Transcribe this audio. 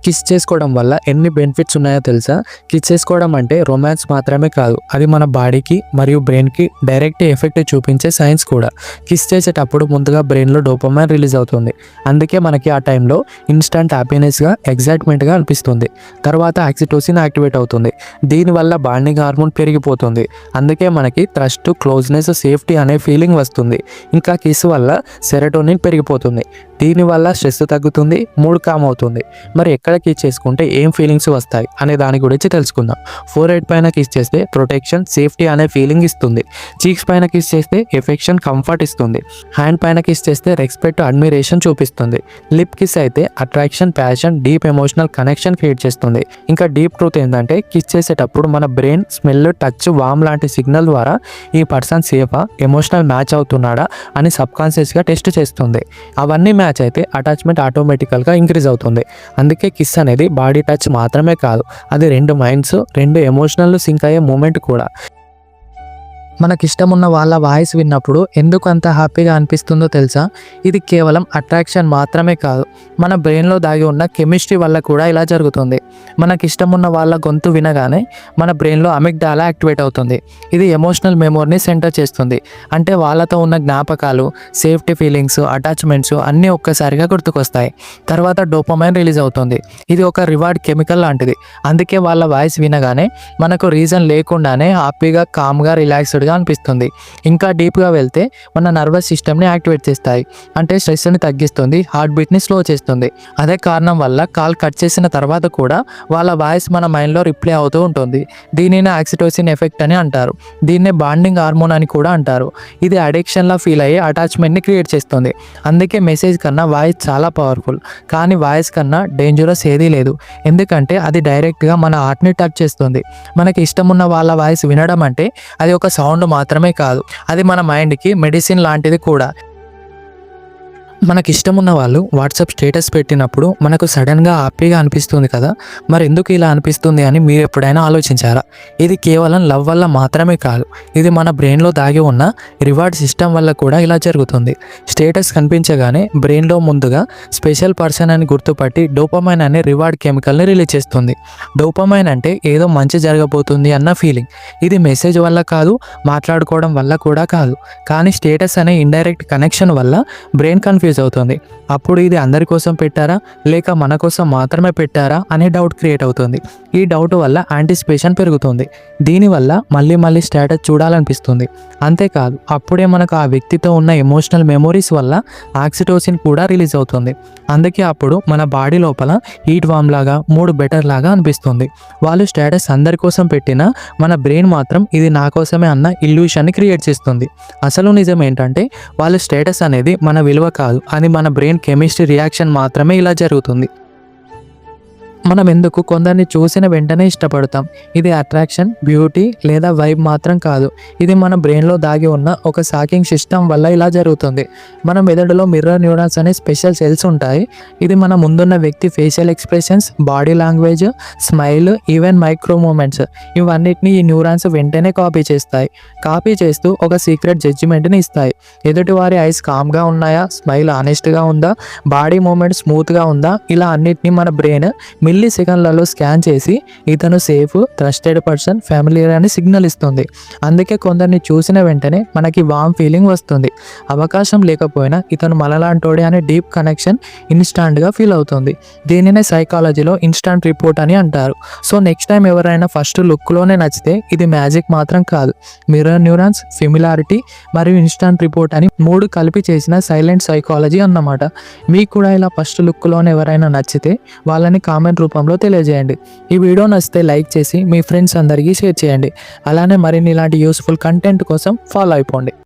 Kiss చేసుకోవడం వల్ల ఎన్ని బెనిఫిట్స్ ఉన్నాయో తెలుసా? కిస్ చేసుకోవడం అంటే రొమాన్స్ మాత్రమే కాదు, అది మన బాడీకి మరియు బ్రెయిన్కి డైరెక్ట్ ఎఫెక్ట్ చూపించే సైన్స్ కూడా. కిస్ చేసేటప్పుడు ముందుగా బ్రెయిన్లో డోపమైన్ రిలీజ్ అవుతుంది. అందుకే మనకి ఆ టైంలో ఇన్స్టంట్ హ్యాపీనెస్గా, ఎగ్జైట్మెంట్గా అనిపిస్తుంది. తర్వాత ఆక్సిటోసిన్ యాక్టివేట్ అవుతుంది. దీనివల్ల బాండింగ్ హార్మోన్ పెరిగిపోతుంది. అందుకే మనకి ట్రస్ట్, క్లోజ్నెస్, సేఫ్టీ అనే ఫీలింగ్ వస్తుంది. ఇంకా కిస్ వల్ల సెరటోనిన్ పెరిగిపోతుంది. దీనివల్ల స్ట్రెస్ తగ్గుతుంది, మూడ్ కామ్ అవుతుంది. మరి ఎక్కడ కిస్ చేసుకుంటే ఏం ఫీలింగ్స్ వస్తాయి అనే దాని గురించి తెలుసుకుందాం. ఫోర్హెడ్ పైన కిస్ చేస్తే ప్రొటెక్షన్, సేఫ్టీ అనే ఫీలింగ్ ఇస్తుంది. చీక్స్ పైన కిస్ చేస్తే ఎఫెక్షన్, కంఫర్ట్ ఇస్తుంది. హ్యాండ్ పైన కిస్ చేస్తే రెస్పెక్ట్, అడ్మిరేషన్ చూపిస్తుంది. లిప్ కిస్ అయితే attraction, passion, deep emotional connection create చేస్తుంది. ఇంకా డీప్ ట్రూత్ ఏంటంటే కిస్ చేసేటప్పుడు మన బ్రెయిన్ స్మెల్, టచ్, వామ్ లాంటి సిగ్నల్ ద్వారా ఈ పర్సన్ సేఫా, ఎమోషనల్ మ్యాచ్ అవుతున్నాడా అని సబ్కాన్షియస్గా టెస్ట్ చేస్తుంది. అవన్నీ మ్యాచ్ అయితే అటాచ్మెంట్ ఆటోమేటికల్గా ఇంక్రీజ్ అవుతుంది. అందుకే కిస్ అనేది బాడీ టచ్ మాత్రమే కాదు, అది రెండు మైండ్స్, రెండు ఎమోషనల్ సింక్ అయ్యే మూమెంట్ కూడా. మనకిష్టమున్న వాళ్ళ వాయిస్ విన్నప్పుడు ఎందుకు అంత హ్యాపీగా అనిపిస్తుందో తెలుసా? ఇది కేవలం అట్రాక్షన్ మాత్రమే కాదు, మన బ్రెయిన్లో దాగి ఉన్న కెమిస్ట్రీ వల్ల కూడా ఇలా జరుగుతుంది. మనకిష్టమున్న వాళ్ళ గొంతు వినగానే మన బ్రెయిన్లో అమిగ్డాలా యాక్టివేట్ అవుతుంది. ఇది ఎమోషనల్ మెమొరీని సెంటర్ చేస్తుంది. అంటే వాళ్ళతో ఉన్న జ్ఞాపకాలు, సేఫ్టీ ఫీలింగ్స్, అటాచ్మెంట్స్ అన్నీ ఒక్కసారిగా గుర్తుకొస్తాయి. తర్వాత డోపమైన్ రిలీజ్ అవుతుంది. ఇది ఒక రివార్డ్ కెమికల్ లాంటిది. అందుకే వాళ్ళ వాయిస్ వినగానే మనకు రీజన్ లేకుండానే హ్యాపీగా, కామ్గా, రిలాక్స్డ్గా అనిపిస్తుంది. ఇంకా డీప్గా వెళ్తే మన నర్వస్ సిస్టమ్ని యాక్టివేట్ చేస్తాయి. అంటే స్ట్రెస్ని తగ్గిస్తుంది, హార్ట్ బీట్ని స్లో చేస్తుంది. అదే కారణం వల్ల కాల్ కట్ చేసిన తర్వాత కూడా వాళ్ళ వాయిస్ మన మైండ్లో రిప్లై అవుతూ ఉంటుంది. దీనిని ఆక్సిటోసిన్ ఎఫెక్ట్ అని అంటారు. దీన్నే బాండింగ్ హార్మోన్ అని కూడా అంటారు. ఇది అడిక్షన్లా ఫీల్ అయ్యి అటాచ్మెంట్ని క్రియేట్ చేస్తుంది. అందుకే మెసేజ్ కన్నా వాయిస్ చాలా పవర్ఫుల్. కానీ వాయిస్ కన్నా డేంజరస్ ఏదీ లేదు. ఎందుకంటే అది డైరెక్ట్గా మన హార్ట్ని టచ్ చేస్తుంది. మనకి ఇష్టమున్న వాళ్ళ వాయిస్ వినడం అంటే అది ఒక సౌండ్ మాత్రమే కాదు, అది మన మైండ్కి మెడిసిన్ లాంటిది కూడా. మనకిష్టమున్న వాళ్ళు వాట్సాప్ స్టేటస్ పెట్టినప్పుడు మనకు సడన్గా హ్యాపీగా అనిపిస్తుంది కదా. మరి ఎందుకు ఇలా అనిపిస్తుంది అని మీరు ఎప్పుడైనా ఆలోచించారా? ఇది కేవలం లవ్ వల్ల మాత్రమే కాదు, ఇది మన బ్రెయిన్లో దాగి ఉన్న రివార్డ్ సిస్టమ్ వల్ల కూడా ఇలా జరుగుతుంది. స్టేటస్ కనిపించగానే బ్రెయిన్లో ముందుగా స్పెషల్ పర్సన్ అని గుర్తుపట్టి డోపమైన్ అనే రివార్డ్ కెమికల్ని రిలీజ్ చేస్తుంది. డోపమైన్ అంటే ఏదో మంచి జరగబోతుంది అన్న ఫీలింగ్. ఇది మెసేజ్ వల్ల కాదు, మాట్లాడుకోవడం వల్ల కూడా కాదు, కానీ స్టేటస్ అనే ఇండైరెక్ట్ కనెక్షన్ వల్ల బ్రెయిన్ కన్ఫ్యూజ్ అవుతుంది. అప్పుడు ఇది అందరి కోసం పెట్టారా లేక మన కోసం మాత్రమే పెట్టారా అనే డౌట్ క్రియేట్ అవుతుంది. ఈ డౌట్ వల్ల యాంటిసిపేషన్ పెరుగుతుంది. దీనివల్ల మళ్ళీ మళ్ళీ స్టేటస్ చూడాలనిపిస్తుంది. అంతేకాదు, అప్పుడే మనకు ఆ వ్యక్తితో ఉన్న ఎమోషనల్ మెమొరీస్ వల్ల ఆక్సిటోసిన్ కూడా రిలీజ్ అవుతుంది. అందుకే అప్పుడు మన బాడీ లోపల హీట్ వామ్ లాగా, మూడ్ బెటర్ లాగా అనిపిస్తుంది. వాళ్ళు స్టేటస్ అందరి కోసం పెట్టినా మన బ్రెయిన్ మాత్రం ఇది నా కోసమే అన్న ఇల్యూషన్ని క్రియేట్ చేస్తుంది. అసలు నిజం ఏంటంటే వాళ్ళ స్టేటస్ అనేది మన విలువ కాదు, అది మన బ్రెయిన్ కెమిస్ట్రీ రియాక్షన్ మాత్రమే ఇలా జరుగుతుంది. మనం ఎందుకు కొందరిని చూసిన వెంటనే ఇష్టపడతాం? ఇది అట్రాక్షన్, బ్యూటీ లేదా వైబ్ మాత్రం కాదు, ఇది మన బ్రెయిన్లో దాగి ఉన్న ఒక సాకింగ్ సిస్టమ్ వల్ల ఇలా జరుగుతుంది. మన మెదడులో మిర్రర్ న్యూరాన్స్ అనే స్పెషల్ సెల్స్ ఉంటాయి. ఇది మన ముందున్న వ్యక్తి facial expressions, body language, smile, even micro movements ఇవన్నిటిని ఈ న్యూరాన్స్ వెంటనే కాపీ చేస్తాయి. కాపీ చేస్తూ ఒక సీక్రెట్ జడ్జిమెంట్ని ఇస్తాయి. ఎదుటి వారి ఐస్ కామ్గా ఉన్నాయా, స్మైల్ ఆనెస్ట్గా ఉందా, బాడీ మూమెంట్ స్మూత్గా ఉందా, ఇలా అన్నిటినీ మన బ్రెయిన్ మిల్లీ సెకండ్లలో స్కాన్ చేసి ఇతను సేఫ్, ట్రస్టెడ్ పర్సన్, ఫ్యామిలియర్ అని సిగ్నల్ ఇస్తుంది. అందుకే కొందరిని చూసిన వెంటనే మనకి వామ్ ఫీలింగ్ వస్తుంది. అవకాశం లేకపోయినా ఇతను మనలాంటోడే అనే డీప్ కనెక్షన్ ఇన్స్టాంట్గా ఫీల్ అవుతుంది. దీనినే సైకాలజీలో ఇన్స్టాంట్ రిపోర్ట్ అని అంటారు. సో నెక్స్ట్ టైం ఎవరైనా ఫస్ట్ లుక్లోనే నచ్చితే ఇది మ్యాజిక్ మాత్రం కాదు, మిర్రర్ న్యూరాన్స్, ఫెమిలారిటీ మరియు ఇన్స్టాంట్ రిపోర్ట్ అని మూడు కలిపి చేసిన సైలెంట్ సైకాలజీ అన్నమాట. మీకు కూడా ఇలా ఫస్ట్ లుక్లోనే ఎవరైనా నచ్చితే వాళ్ళని కామెంట్ రూపంలో తెలియజేయండి. ఈ వీడియో నచ్చితే లైక్ చేసి మీ ఫ్రెండ్స్ అందరికీ షేర్ చేయండి. అలానే మరిన్ని ఇలాంటి యూస్ఫుల్ కంటెంట్ కోసం ఫాలో అయిపోండి.